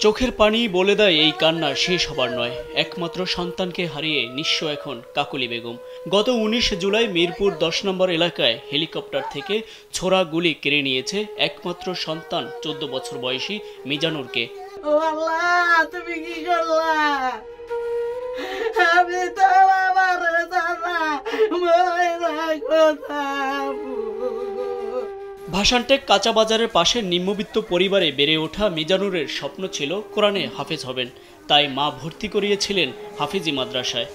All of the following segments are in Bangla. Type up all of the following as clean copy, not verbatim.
চোখের পানি বলে দেয় এই কান্না শেষ হবার নয়। একমাত্র সন্তানকে হারিয়ে নিঃস্ব এখন কাকলি বেগম। গত ১৯ জুলাই মিরপুর ১০ নম্বর এলাকায় হেলিকপ্টার থেকে ছোড়া গুলি কেড়ে নিয়েছে একমাত্র সন্তান ১৪ বছর বয়সী মিজানুরকে। ও আল্লাহ, তুমি কি করলা? আমি তো আমার জানা ময়রা কথা। ভাসানটেক কাঁচা বাজারের পাশে নিম্নবিত্ত পরিবারে বেড়ে ওঠা মিজানুরের স্বপ্ন ছিল কোরআনে হাফেজ হবেন, তাই মা ভর্তি করিয়েছিলেন হাফিজি মাদ্রাসায়।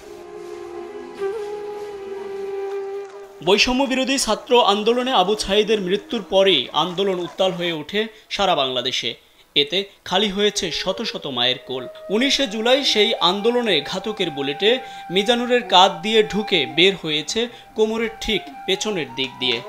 বৈষম্য বিরোধী ছাত্র আন্দোলনে আবু ছাইদের মৃত্যুর পরেই আন্দোলন উত্তাল হয়ে ওঠে সারা বাংলাদেশে। এতে খালি হয়েছে শত শত মায়ের কোল। ১৯ জুলাই সেই আন্দোলনে ঘাতকের বুলেটে মিজানুরের কাঁধ দিয়ে ঢুকে বের হয়েছে কোমরের ঠিক পেছনের দিক দিয়ে।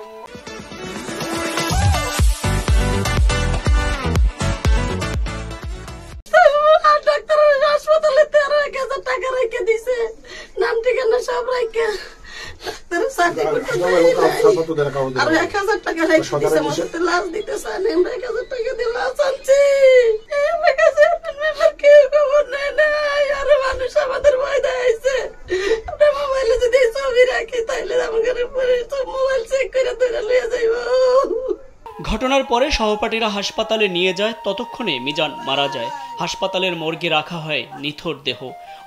ঘটনার পরে সহপাঠীরা হাসপাতালে নিয়ে যায়, ততক্ষণে মিজান মারা যায়। হাসপাতালের মর্গে রাখা হয় নিথর দেহ।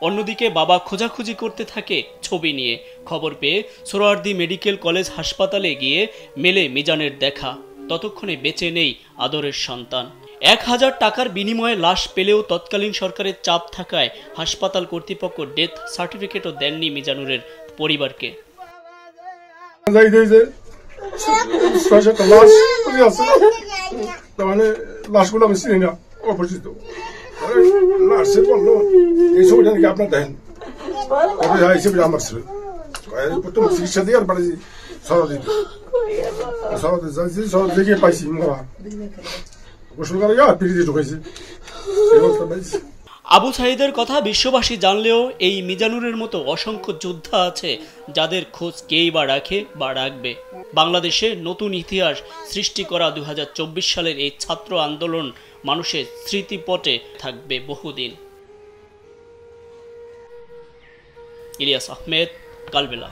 অন্যদিকে বাবা খোঁজাখুঁজি করতে থাকে ছবি নিয়ে। খবর পেয়ে সোহরাওয়ার্দী মেডিকেল কলেজ হাসপাতালে গিয়ে মেলে মিজানের দেখা। ততক্ষণে বেঁচে নেই আদরের সন্তান। ১,০০০ টাকার বিনিময়ে লাশ পেলেও তৎকালীন সরকারের চাপ থাকায় হাসপাতাল কর্তৃপক্ষ ডেথ সার্টিফিকেটও দেননি মিজানুরের পরিবারকে। লাশগুলো আমি চিনি না, অপরিচিত। নার্সে বললো এই ছবিটা নাকি আপনার দেখেন, হিসেবে আমার ছিল প্রথম চিকিৎসা দিয়ে আর পাঠিয়েছি সরাতে যাইছি, সরাতে গিয়ে পাইছি মরা গোসল করে পিড়িতে ঢুকাইছি। আবু ছাইদের কথা বিশ্ববাসী জানলেও এই মিজানুরের মতো অসংখ্য যোদ্ধা আছে যাদের খোঁজ কেই বা রাখে বা রাখবে। বাংলাদেশে নতুন ইতিহাস সৃষ্টি করা ২০২৪ সালের এই ছাত্র আন্দোলন মানুষের স্মৃতিপটে থাকবে বহুদিন। ইলিয়াস আহমেদ, কালবেলা।